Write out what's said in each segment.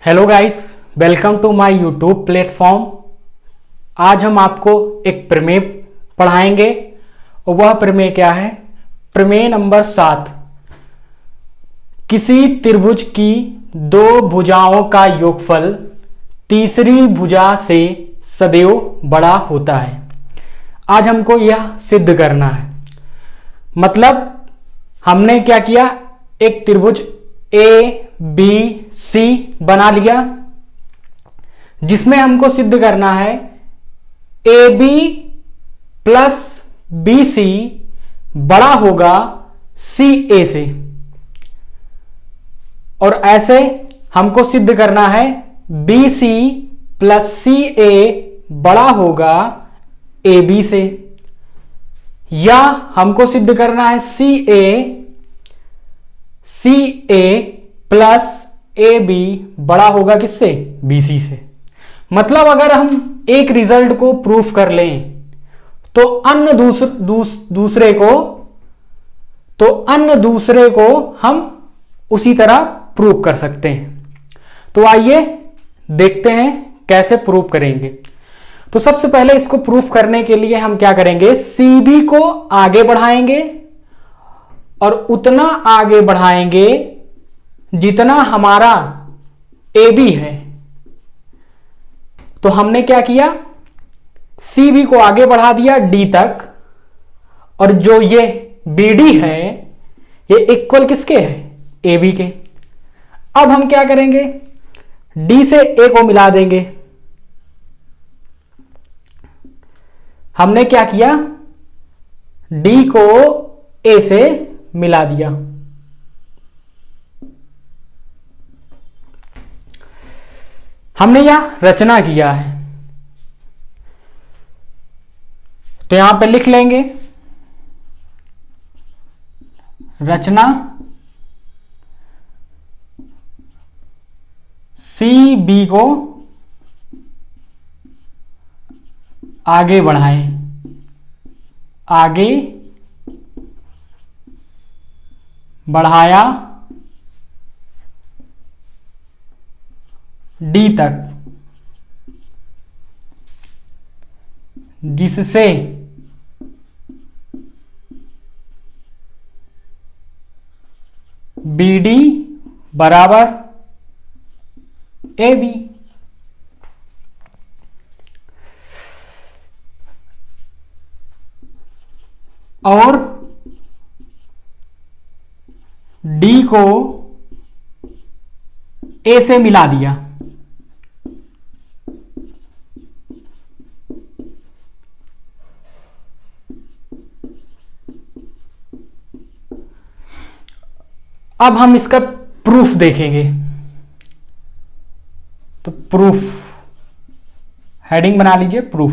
Hello guys, welcome to my YouTube platform. आज हम आपको एक प्रमेय पढ़ाएंगे और वह प्रमेय क्या है? प्रमेय नंबर 7। किसी त्रिभुज की दो भुजाओं का योगफल तीसरी भुजा से सदैव बड़ा होता है। आज हमको यह सिद्ध करना है। मतलब हमने क्या किया, एक त्रिभुज ए बी सी बना लिया, जिसमें हमको सिद्ध करना है A B plus B C बड़ा होगा सी ए से, और ऐसे हमको सिद्ध करना है बी सी प्लस सी ए बड़ा होगा ए बी से, या हमको सिद्ध करना है सी ए प्लस ए बी बड़ा होगा किससे? बी सी से। मतलब अगर हम एक रिजल्ट को प्रूफ कर लें तो अन्य दूसरे को हम उसी तरह प्रूफ कर सकते हैं। तो आइए देखते हैं कैसे प्रूफ करेंगे। तो सबसे पहले इसको प्रूफ करने के लिए हम क्या करेंगे, सी बी को आगे बढ़ाएंगे और उतना आगे बढ़ाएंगे जितना हमारा ए बी है। तो हमने क्या किया, सी बी को आगे बढ़ा दिया डी तक, और जो ये बी डी है ये इक्वल किसके है? ए बी के। अब हम क्या करेंगे, डी से ए को मिला देंगे। हमने क्या किया, डी को ए से मिला दिया। हमने यह रचना किया है, तो यहां पे लिख लेंगे रचना सी बी को आगे बढ़ाएं, आगे बढ़ाया डी तक, जिससे बी डी बराबर ए बी। और डी को ए से मिला दिया। अब हम इसका प्रूफ देखेंगे। तो प्रूफ हेडिंग बना लीजिए, प्रूफ।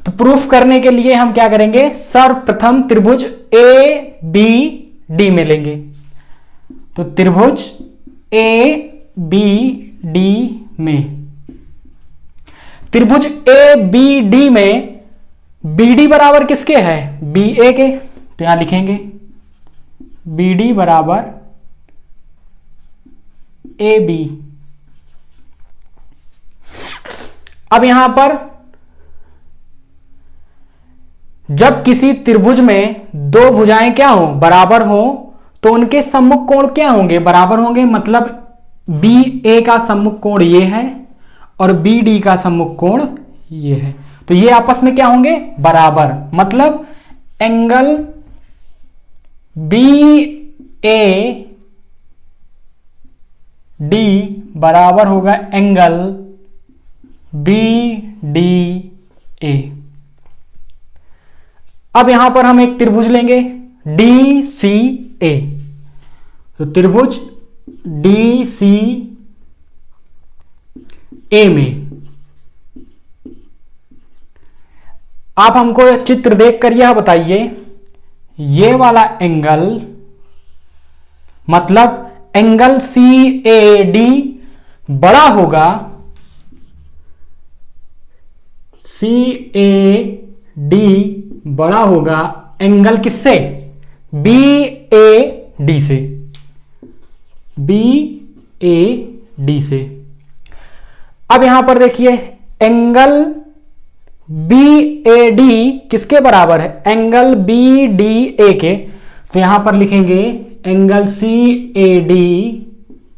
तो प्रूफ करने के लिए हम क्या करेंगे, सर्वप्रथम त्रिभुज ए बी डी में लेंगे। तो त्रिभुज ए बी डी में, त्रिभुज ए बी डी में बी डी बराबर किसके है? बी ए के। तो यहां लिखेंगे बी डी बराबर ए बी। अब यहां पर जब किसी त्रिभुज में दो भुजाएं क्या हो, बराबर हो, तो उनके सम्मुख कोण क्या होंगे? बराबर होंगे। मतलब बी ए का सम्मुख कोण ये है और बी डी का सम्मुख कोण ये है, तो ये आपस में क्या होंगे? बराबर। मतलब एंगल बी ए डी बराबर होगा एंगल बी डी ए। अब यहां पर हम एक त्रिभुज लेंगे डी सी ए। तो त्रिभुज डी सी ए में आप हमको चित्र देखकर यह बताइए, ये वाला एंगल मतलब एंगल सी ए डी बड़ा होगा सी ए डी बड़ा होगा एंगल किससे? बी ए डी से। बी ए डी से। अब यहां पर देखिए एंगल बी ए डी किसके बराबर है, एंगल बी डी ए के। तो यहां पर लिखेंगे एंगल सी ए डी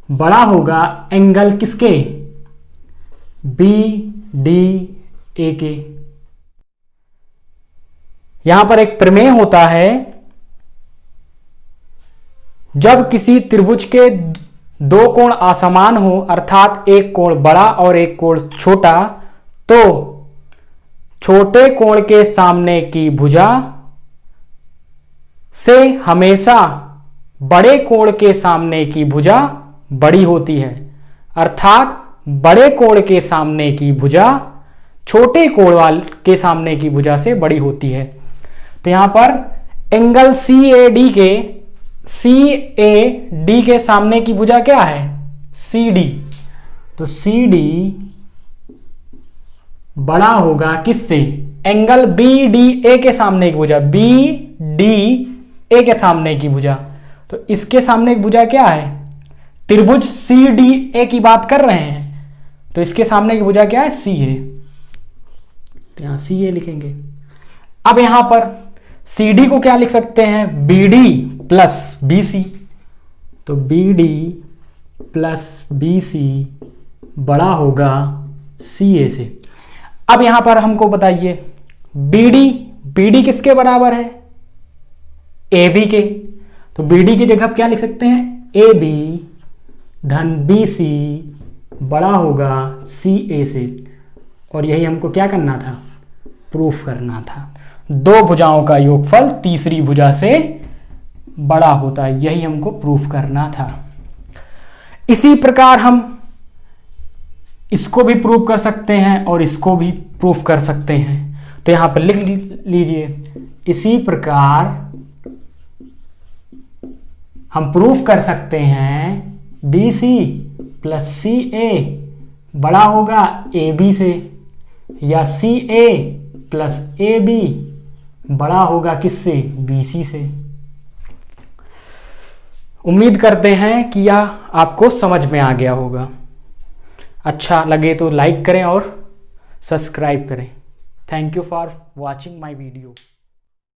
बड़ा होगा एंगल किसके, बी डी ए के। यहां पर एक प्रमेय होता है, जब किसी त्रिभुज के दो कोण असमान हो अर्थात एक कोण बड़ा और एक कोण छोटा, तो छोटे कोण के सामने की भुजा से हमेशा बड़े कोण के सामने की भुजा बड़ी होती है, अर्थात बड़े कोण के सामने की भुजा छोटे कोण वाले के सामने की भुजा से बड़ी होती है। तो यहां पर एंगल सी ए डी के सामने की भुजा क्या है, सी डी। तो सी डी बड़ा होगा किससे, एंगल बी डी ए के सामने की भुजा, बी डी ए के सामने की भुजा। तो इसके सामने की भुजा क्या है, त्रिभुज सी डी ए की बात कर रहे हैं, तो इसके सामने की भुजा क्या है, सी ए। तो यहां सी ए लिखेंगे। अब यहां पर सी डी को क्या लिख सकते हैं, B D plus B C. तो B D plus B C बड़ा होगा सी ए से। अब यहां पर हमको बताइए बी डी किसके बराबर है, ए बी के। तो बी डी की जगह क्या लिख सकते हैं, ए बी धन बी सी बड़ा होगा सी ए से। और यही हमको क्या करना था, प्रूफ करना था। दो भुजाओं का योगफल तीसरी भुजा से बड़ा होता है, यही हमको प्रूफ करना था। इसी प्रकार हम इसको भी प्रूफ कर सकते हैं और इसको भी प्रूफ कर सकते हैं। तो यहां पर लिख लीजिए, इसी प्रकार हम प्रूफ कर सकते हैं बी सी प्लस सी ए बड़ा होगा ए बी से, या सी ए प्लस ए बी बड़ा होगा किससे, बी सी से। उम्मीद करते हैं कि यह आपको समझ में आ गया होगा। अच्छा लगे तो लाइक करें और सब्सक्राइब करें। Thank you for watching my video.